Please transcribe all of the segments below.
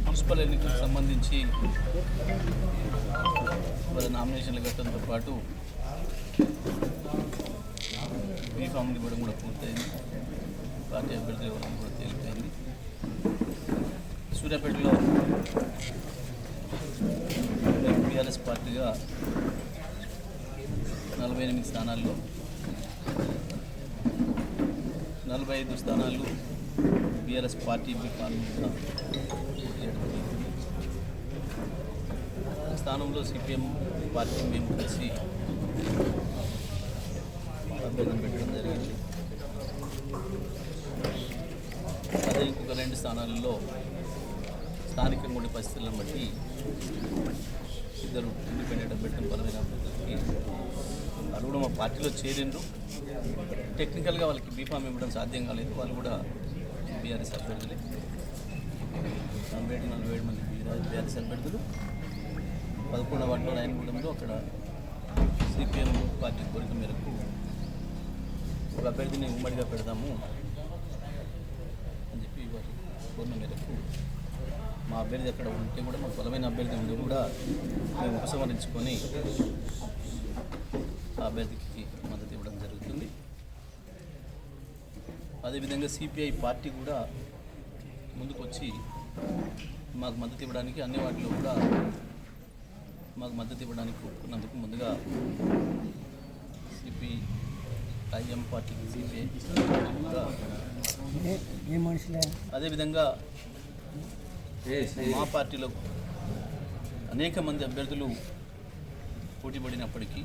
Municipal ఎన్నికలకు సంబంధించి వాళ్ళ నామినేషన్లు కట్టడంతో పాటు బీఫామ్ని ఇవ్వడం కూడా పూర్తయింది. పార్టీ అభ్యర్థులు ఇవ్వడం కూడా తేలిపోయింది. సూర్యాపేటలో బీఆర్ఎస్ పార్టీగా 48 స్థానాల్లో 45 స్థానాలు బీఆర్ఎస్ పార్టీ బీఫామ్గా స్థానంలో సిపిఎం పార్టీ మేము కలిసి అభ్యర్థన పెట్టడం జరిగింది. అదే ఇంకొక 2 స్థానాలలో స్థానికంగా ఉండే పరిస్థితులను బట్టి 2 ఇండిపెండెంట్ అభ్యర్థులు బలమైన అభ్యర్థులకి వాళ్ళు కూడా మా పార్టీలో చేరిండ్రు. టెక్నికల్గా వాళ్ళకి బీఫామ్ ఇవ్వడం సాధ్యం కాలేదు. వాళ్ళు కూడా బీఆర్ఎస్ అభ్యర్థులే. 47 మంది బీఆర్ఎస్ అభ్యర్థులు 11వ వార్డులో రాయనగూడెంలో అక్కడ సిపిఎం పార్టీ కోరిక మేరకు ఒక అభ్యర్థిని ఉమ్మడిగా పెడదాము అని చెప్పి వారి కోరిక మేరకు మా అభ్యర్థి అక్కడ ఉంటే కూడా మాకు బలమైన అభ్యర్థి ఉండి కూడా మేము ఉపసంహరించుకొని ఆ అభ్యర్థికి మద్దతు ఇవ్వడం జరుగుతుంది. అదేవిధంగా సిపిఐ పార్టీ కూడా ముందుకు వచ్చి మాకు మద్దతు ఇవ్వడానికి అన్ని వాటిలో కూడా మాకు మద్దతు ఇవ్వడానికి ఒప్పుకున్నందుకు ముందుగా సిపిఐఎం పార్టీకి సిపిఐ అదేవిధంగా మా పార్టీలో అనేక మంది అభ్యర్థులు పోటీ పడినప్పటికీ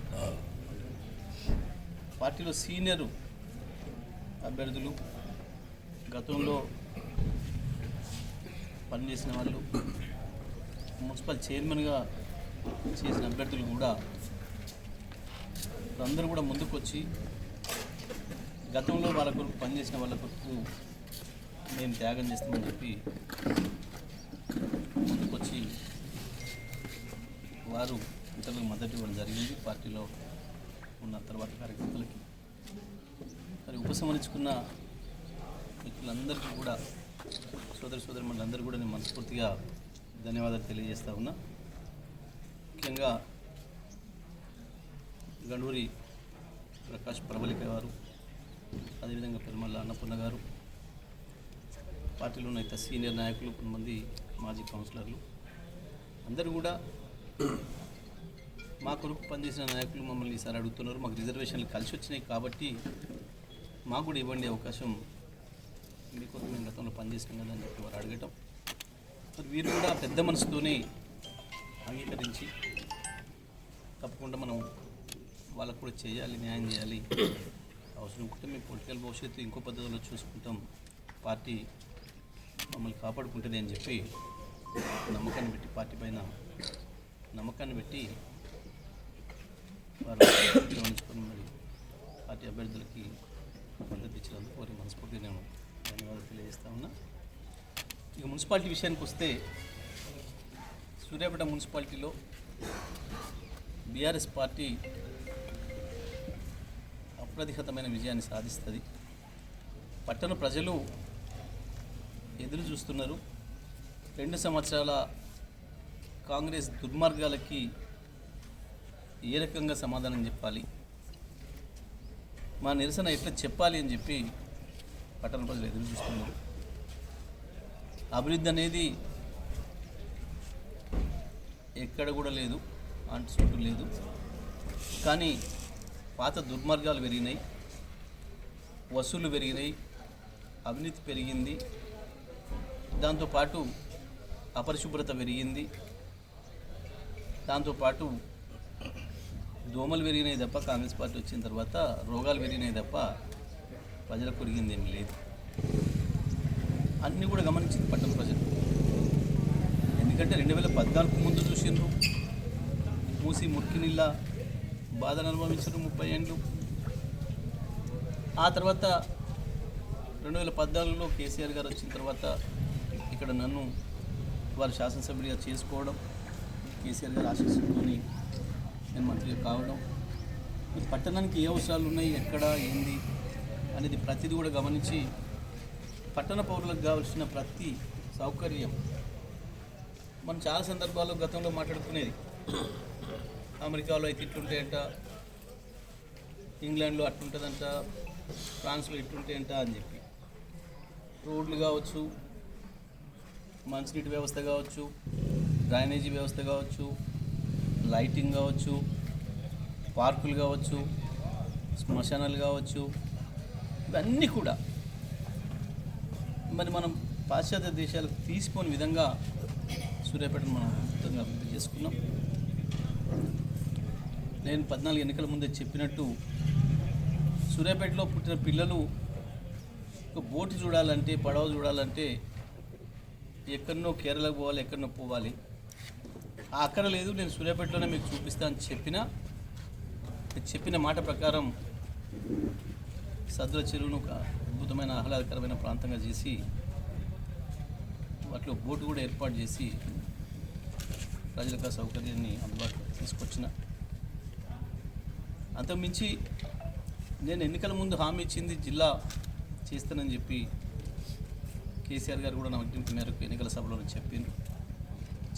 పార్టీలో సీనియర్ అభ్యర్థులు గతంలో పనిచేసిన వాళ్ళు మున్సిపల్ చైర్మన్గా చేసిన అభ్యర్థులు కూడా అందరూ కూడా ముందుకు వచ్చి గతంలో వాళ్ళ కొరకు పనిచేసిన వాళ్ళ కొరకు మేము త్యాగం చేస్తామని చెప్పి ముందుకొచ్చి వారు ఇతరులకు మద్దతు ఇవ్వడం జరిగింది. పార్టీలో ఉన్న తర్వాత కార్యకర్తలకి మరి ఉపసంహరించుకున్న వ్యక్తులందరికీ కూడా సోదరుమణులందరూ కూడా నేను మనస్ఫూర్తిగా ధన్యవాదాలు తెలియజేస్తా ఉన్నా. ముఖ్యంగా గండూరి ప్రకాష్ ప్రబలిక గారు, అదేవిధంగా పెరుమల్ల అన్నపూర్ణ గారు, పార్టీలో ఉన్న ఇతర సీనియర్ నాయకులు, కొంతమంది మాజీ కౌన్సిలర్లు అందరూ కూడా మా కొరకు పనిచేసిన నాయకులు మమ్మల్ని ఈసారి అడుగుతున్నారు. మాకు రిజర్వేషన్లు కలిసి వచ్చినాయి కాబట్టి మాకు కూడా ఇవ్వండి అవకాశం, మీకోసం మేము గతంలో పనిచేసినాం కదా అని చెప్పి వారు అడగటం. మరి వీరు కూడా పెద్ద మనసుతోనే అంగీకరించి తప్పకుండా మనం వాళ్ళకు కూడా చేయాలి, న్యాయం చేయాలి, అవసరం ఉంటే మేము పొలిటికల్ భవిష్యత్తు ఇంకో పద్ధతిలో చూసుకుంటాం, పార్టీ మమ్మల్ని కాపాడుకుంటుంది అని చెప్పి నమ్మకాన్ని పెట్టి పార్టీ పైన నమ్మకాన్ని పెట్టి వారు గమనించుకొని మరి పార్టీ అభ్యర్థులకి మద్దతు ఇచ్చినందుకు వారి మనస్ఫూర్తిగా నేను ధన్యవాదాలు తెలియజేస్తా ఉన్నా. ఇక మున్సిపాలిటీ విషయానికి వస్తే సూర్యాపేట మున్సిపాలిటీలో బీఆర్ఎస్ పార్టీ అప్రతిహతమైన విజయాన్ని సాధిస్తుంది. పట్టణ ప్రజలు ఎదురు చూస్తున్నారు. 2 సంవత్సరాల కాంగ్రెస్ దుర్మార్గాలకి ఏ రకంగా సమాధానం చెప్పాలి, మా నిరసన ఎట్లా చెప్పాలి అని చెప్పి పట్టణ ప్రజలు ఎదురు చూస్తున్నారు. అభివృద్ధి అనేది ఎక్కడ కూడా లేదు, చుట్టూ లేదు. కానీ పాత దుర్మార్గాలు పెరిగినాయి, వసూళ్లు పెరిగినాయి, అవినీతి పెరిగింది, దాంతోపాటు అపరిశుభ్రత పెరిగింది, దాంతోపాటు దోమలు పెరిగినాయి తప్ప కాంగ్రెస్ పార్టీ వచ్చిన తర్వాత రోగాలు పెరిగినాయి తప్ప ప్రజలకు పెరిగింది ఏమి లేదు. అన్నీ కూడా గమనించింది పట్టణ ప్రజలు. ఎందుకంటే 2014 ముందు చూసిండ్రు, మూసి మురికి నీళ్ళ బాధను అనుభవించారు 30 ఏళ్ళు. ఆ తర్వాత 2014లో కేసీఆర్ గారు వచ్చిన తర్వాత ఇక్కడ నన్ను వారు శాసనసభ్యుడిగా చేసుకోవడం, కేసీఆర్ గారు ఆశీస్సుతోని నేను మంత్రిగా కావడం, పట్టణానికి ఏ అవసరాలు ఉన్నాయి, ఎక్కడ ఏంది అనేది ప్రతిదీ కూడా గమనించి పట్టణ పౌరులకు కావాల్సిన ప్రతి సౌకర్యం మనం చాలా సందర్భాల్లో గతంలో మాట్లాడుకునేది, అమెరికాలో అయితే ఇట్లుంటాయంట, ఇంగ్లాండ్లో అట్లుంటుందంట, ఫ్రాన్స్లో ఇట్లుంటాయంట అని చెప్పి. రోడ్లు కావచ్చు, మంచినీటి వ్యవస్థ కావచ్చు, డ్రైనేజీ వ్యవస్థ కావచ్చు, లైటింగ్ కావచ్చు, పార్కులు కావచ్చు, శ్మశానాలు కావచ్చు, ఇవన్నీ కూడా మరి మనం పాశ్చాత్య దేశాలకు తీసిపోని విధంగా సూర్యాపేటను మనం అద్భుతంగా అభివృద్ధి చేసుకున్నాం. నేను 14 ఎన్నికల ముందే చెప్పినట్టు సూర్యాపేటలో పుట్టిన పిల్లలు ఒక బోటు చూడాలంటే, పడవ చూడాలంటే ఎక్కడనో కేరళకు పోవాలి, ఎక్కడనో పోవాలి. ఆ అక్కర లేదు, నేను సూర్యాపేటలోనే మీకు చూపిస్తా అని చెప్పిన మాట ప్రకారం సద్దుల చెరువును ఒక అద్భుతమైన ఆహ్లాదకరమైన ప్రాంతంగా చేసి వాటిలో బోటు కూడా ఏర్పాటు చేసి ప్రజలకు ఆ సౌకర్యాన్ని అందుబాటులో తీసుకొచ్చిన. అంతకుమించి నేను ఎన్నికల ముందు హామీ ఇచ్చింది జిల్లా చేస్తానని చెప్పి కేసీఆర్ గారు కూడా నా విజ్ఞప్తి మేరకు ఎన్నికల సభలో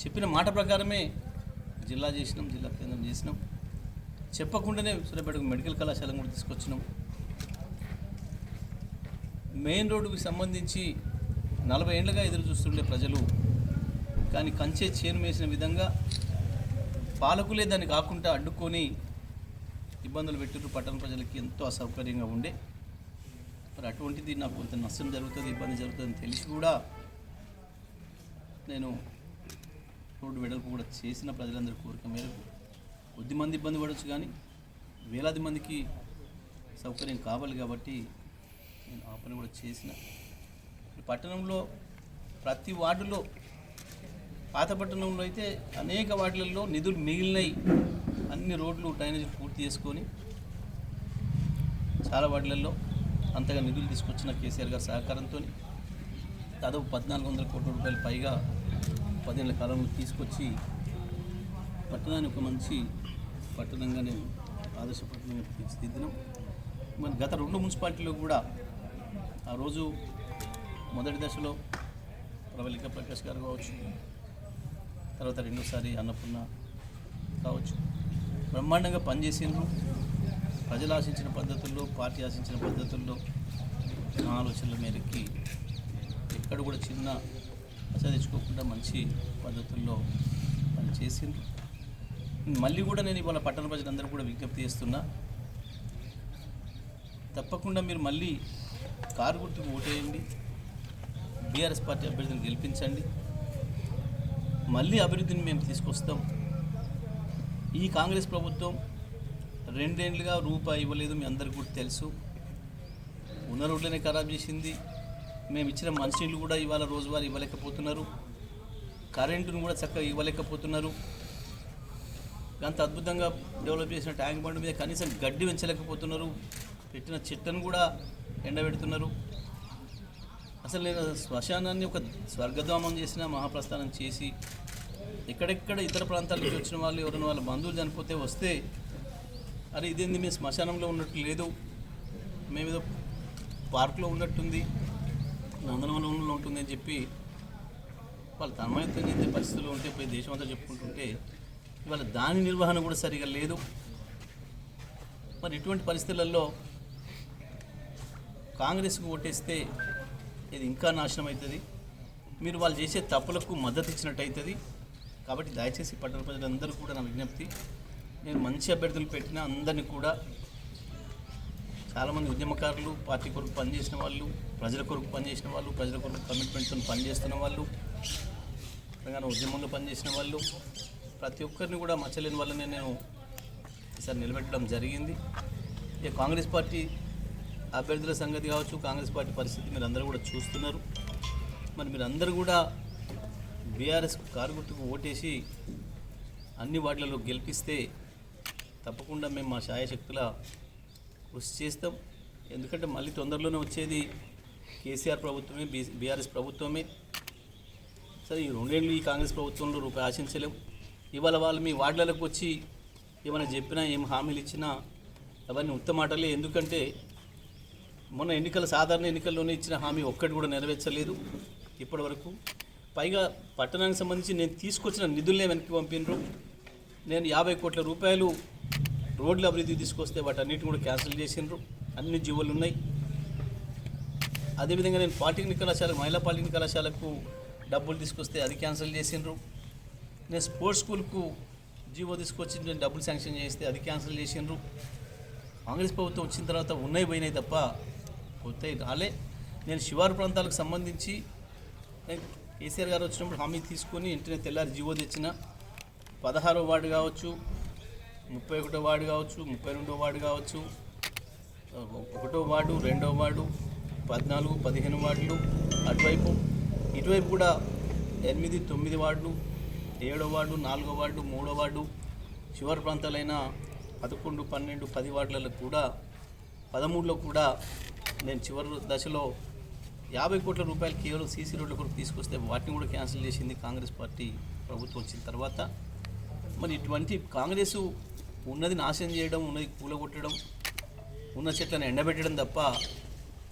చెప్పిన మాట ప్రకారమే జిల్లా చేసినాం, జిల్లా కేంద్రం చేసినాం. చెప్పకుండానే సూర్యాపేటకు మెడికల్ కళాశాలను కూడా తీసుకొచ్చినాం. మెయిన్ రోడ్డుకి సంబంధించి 40 ఏళ్ళుగా ఎదురు చూస్తుండే ప్రజలు, కానీ కంచే చేను వేసిన విధంగా పాలకులే దాన్ని కాకుండా అడ్డుకొని ఇబ్బందులు పెట్టిరు. పట్టణ ప్రజలకి ఎంతో అసౌకర్యంగా ఉండే. మరి అటువంటిది నాకు కొంత నష్టం జరుగుతుంది, ఇబ్బంది జరుగుతుందని తెలిసి కూడా నేను రోడ్డు వెడల్పు కూడా చేసిన ప్రజలందరి కోరిక మేరకు కొద్ది మంది ఇబ్బంది పడవచ్చు, కానీ వేలాది మందికి సౌకర్యం కావాలి కాబట్టి నేను ఆ పని కూడా చేసిన. పట్టణంలో ప్రతి వార్డులో, పాత పట్టణంలో అయితే అనేక వార్డులలో నిధులు మిగిలినవి, అన్ని రోడ్లు డ్రైనేజీలు పూర్తి చేసుకొని చాలా వార్డులలో అంతగా నిధులు తీసుకొచ్చిన కేసీఆర్ గారి సహకారంతో దాదాపు 1400 కోట్ల రూపాయలు పైగా 10 ఏళ్ల కాలంలో తీసుకొచ్చి పట్టణాన్ని ఒక మంచి పట్టణంగా నేను ఆదర్శ పట్టణంగా తీర్చిదిద్దినాం. మన గత 2 మున్సిపాలిటీలో కూడా ఆ రోజు మొదటి దశలో ప్రవళిక ప్రకాష్ గారు కావచ్చు, తర్వాత రెండోసారి అన్నపూర్ణ కావచ్చు, బ్రహ్మాండంగా పనిచేసిండ్రు. ప్రజలు ఆశించిన పద్ధతుల్లో, పార్టీ ఆశించిన పద్ధతుల్లో, నా ఆలోచనల మేరకి ఎక్కడ కూడా చిన్న తెచ్చుకోకుండా మంచి పద్ధతుల్లో పనిచేసిండ్రు. మళ్ళీ కూడా నేను ఇవాళ పట్టణ ప్రజలందరూ కూడా విజ్ఞప్తి చేస్తున్నా, తప్పకుండా మీరు మళ్ళీ కారు గుర్తుకు ఓటేయండి, బీఆర్ఎస్ పార్టీ అభ్యర్థిని గెలిపించండి. మళ్ళీ అభివృద్ధిని మేము తీసుకొస్తాం. ఈ కాంగ్రెస్ ప్రభుత్వం 2 ఏళ్ళుగా రూపాయి ఇవ్వలేదు, మీ అందరికీ కూడా తెలుసు. ఉన్న రోడ్లనే ఖరాబ్ చేసింది. మేము ఇచ్చిన మంచినీళ్ళు కూడా ఇవాళ రోజువారీ ఇవ్వలేకపోతున్నారు, కరెంటును కూడా చక్కగా ఇవ్వలేకపోతున్నారు. అంత అద్భుతంగా డెవలప్ చేసిన ట్యాంక్ బండ్ మీద కనీసం గడ్డి పెంచలేకపోతున్నారు, పెట్టిన చెట్టును కూడా ఎండబెడుతున్నారు. అసలు నేను శ్మశానాన్ని ఒక స్వర్గధామం చేసిన, మహాప్రస్థానం చేసి ఎక్కడెక్కడ ఇతర ప్రాంతాల నుంచి వచ్చిన వాళ్ళు, ఎవరైనా వాళ్ళ బంధువులు చనిపోతే వస్తే, అరే ఇదేంది మేము శ్మశానంలో ఉన్నట్టు లేదు, మేమేదో పార్కులో ఉన్నట్టుంది, నందనవనంలో ఉంటుంది అని చెప్పి వాళ్ళు తన్మయత్వం చెందే పరిస్థితుల్లో ఉంటే పోయి దేశమంతా చెప్పుకుంటుంటే ఇవాళ దాని నిర్వహణ కూడా సరిగా లేదు. మరి ఇటువంటి పరిస్థితులలో కాంగ్రెస్కు ఓటేస్తే ఇది ఇంకా నాశనం అవుతుంది. మీరు వాళ్ళు చేసే తప్పులకు మద్దతు ఇచ్చినట్టు అవుతుంది. కాబట్టి దయచేసి పట్టణ ప్రజలందరూ కూడా నా విజ్ఞప్తి, నేను మంచి అభ్యర్థులు పెట్టిన అందరినీ కూడా, చాలామంది ఉద్యమకారులు, పార్టీ కొరకు పనిచేసిన వాళ్ళు, ప్రజల కొరకు పనిచేసిన వాళ్ళు, ప్రజల కొరకు కమిట్మెంట్తో పనిచేస్తున్న వాళ్ళు, తెలంగాణ ఉద్యమంలో పనిచేసిన వాళ్ళు, ప్రతి ఒక్కరిని కూడా మచ్చలేని వాళ్ళనే నేను ఈసారి నిలబెట్టడం జరిగింది. ఇక కాంగ్రెస్ పార్టీ అభ్యర్థుల సంగతి కావచ్చు, కాంగ్రెస్ పార్టీ పరిస్థితి మీరు అందరూ కూడా చూస్తున్నారు. మరి మీరందరూ కూడా బీఆర్ఎస్ కారు గుర్తుకు ఓటేసి అన్ని వార్డులలో గెలిపిస్తే తప్పకుండా మేము మా శాయశక్తుల కృషి చేస్తాం. ఎందుకంటే మళ్ళీ తొందరలోనే వచ్చేది కేసీఆర్ ప్రభుత్వమే, బీఆర్ఎస్ ప్రభుత్వమే. సరే ఈ 2 ఏళ్ళు ఈ కాంగ్రెస్ ప్రభుత్వంలో రూపాయి ఆశించలేం. ఇవాళ వాళ్ళు మీ వార్డులకు వచ్చి ఏమైనా చెప్పినా, ఏం హామీలు ఇచ్చినా అవన్నీ ఉత్తమాటలే. ఎందుకంటే మొన్న సాధారణ ఎన్నికల్లోనే ఇచ్చిన హామీ ఒక్కటి కూడా నెరవేర్చలేదు ఇప్పటి వరకు. పైగా పట్టణానికి సంబంధించి నేను తీసుకొచ్చిన నిధులనే వెనక్కి పంపినరు. నేను 50 కోట్ల రూపాయలు రోడ్ల అభివృద్ధి తీసుకొస్తే వాటన్నిటిని కూడా క్యాన్సిల్ చేసినారు. అన్ని జీవోలు ఉన్నాయి. అదేవిధంగా నేను పాలిటెక్నిక్ కళాశాలకు, మహిళా పాలిటెక్నిక్ కళాశాలకు డబ్బులు తీసుకొస్తే అది క్యాన్సిల్ చేసినారు. నేను స్పోర్ట్స్ స్కూల్కు జీవో తీసుకొచ్చి నేను డబ్బులు శాంక్షన్ చేస్తే అది క్యాన్సిల్ చేసినారు. కాంగ్రెస్ ప్రభుత్వం వచ్చిన తర్వాత ఉన్నాయి పోయినాయి తప్ప కొత్తవి రాలే. నేను శివారు ప్రాంతాలకు సంబంధించి కేసీఆర్ గారు వచ్చినప్పుడు హామీ తీసుకొని వెంటనే తెల్లారి జీవో తెచ్చిన 16వ వార్డు కావచ్చు, 31వ వార్డు కావచ్చు, 32వ వార్డు కావచ్చు, 1వ వార్డు, 2వ వార్డు, 14, 15 వార్డులు అటువైపు, ఇటువైపు కూడా 8, 9 వార్డులు, 7వ వార్డు, 4వ వార్డు, 3వ వార్డు, శివారు ప్రాంతాలైన 11, 12, 10 వార్డులలో కూడా 13లో కూడా నేను చివరి దశలో 50 కోట్ల రూపాయలు కేవలం సీసీ రోడ్ల కొరకు తీసుకొస్తే వాటిని కూడా క్యాన్సిల్ చేసింది కాంగ్రెస్ పార్టీ ప్రభుత్వం వచ్చిన తర్వాత. మరి ఇటువంటి కాంగ్రెసు ఉన్నది నాశనం చేయడం, ఉన్నది కూలగొట్టడం, ఉన్న చెట్లను ఎండబెట్టడం తప్ప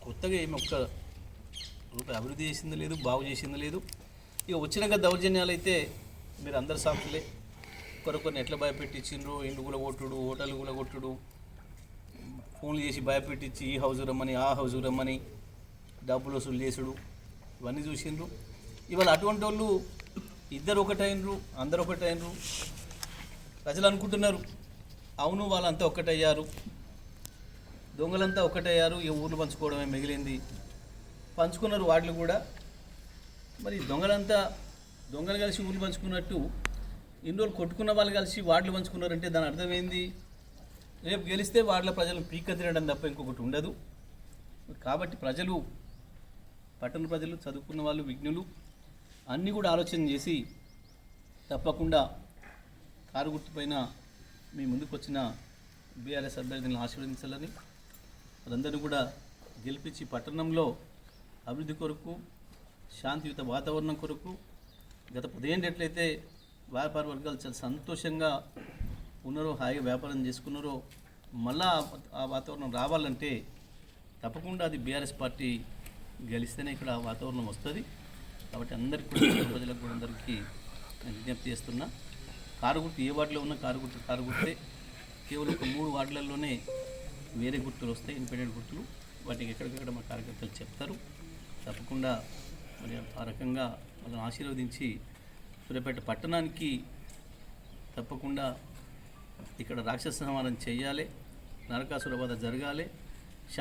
కొత్తగా ఏమి ఒక్క రూపాయి అభివృద్ధి చేసింది లేదు, బాగు చేసింది లేదు. ఇక వచ్చినాక దౌర్జన్యాలు అయితే మీరు అందరు సాక్షులే. కొన్ని ఎట్లా భయపెట్టించిండ్రు, ఇండ్లు కూలగొట్టుడు, హోటళ్ళు కూలగొట్టుడు, ఫోన్లు చేసి భయపెట్టించి ఈ హౌస్ రమ్మని, ఆ హౌస్ రమ్మని డబ్బులు వసూలు చేసుడు, ఇవన్నీ చూసిండ్రు. ఇవాళ అటువంటి వాళ్ళు ఇద్దరు ఒకటైనరు, అందరు ఒకటైనరు. ప్రజలు అనుకుంటున్నారు అవును వాళ్ళంతా ఒక్కటయ్యారు, దొంగలంతా ఒక్కటయ్యారు, ఈ ఊర్లు పంచుకోవడమే మిగిలింది. పంచుకున్నారు వార్డులు కూడా. మరి దొంగలు కలిసి ఊర్లు పంచుకున్నట్టు ఇన్ని రోజులు కొట్టుకున్న వాళ్ళు కలిసి వార్డులు పంచుకున్నారంటే దాని అర్థం ఏంది? రేపు గెలిస్తే వార్డుల ప్రజలను పీక తినడం తప్ప ఇంకొకటి ఉండదు. కాబట్టి పట్టణ ప్రజలు, చదువుకున్న వాళ్ళు, విజ్ఞులు అన్నీ కూడా ఆలోచన చేసి తప్పకుండా కారు గుర్తుపైన మీ ముందుకు వచ్చిన బీఆర్ఎస్ అభ్యర్థులను ఆశీర్వదించాలని, వాళ్ళందరినీ కూడా గెలిపించి పట్టణంలో అభివృద్ధి కొరకు, శాంతియుత వాతావరణం కొరకు గత 10 ఏళ్ళైతే వ్యాపార వర్గాలు చాలా సంతోషంగా ఉన్నారో, హాయిగా వ్యాపారం చేసుకున్నారో, మళ్ళా ఆ వాతావరణం రావాలంటే తప్పకుండా అది బీఆర్ఎస్ పార్టీ గెలిస్తేనే ఇక్కడ వాతావరణం వస్తుంది. కాబట్టి అందరికీ కూడా, ప్రజలకు కూడా అందరికీ నేను విజ్ఞప్తి చేస్తున్నా, కారు గుర్తు ఏ వార్డులో ఉన్నా కారు గుర్తే. కేవలం ఒక 3 వార్డులలోనే వేరే గుర్తులు వస్తాయి, ఇండిపెండెంట్ గుర్తులు. వాటికి ఎక్కడికక్కడ మా కార్యకర్తలు చెప్తారు. తప్పకుండా మరి ఆ రకంగా వాళ్ళని ఆశీర్వదించి సూర్యాపేట పట్టణానికి తప్పకుండా ఇక్కడ రాక్షస సంహారం చేయాలి, నరకాసుర వధ జరగాలి.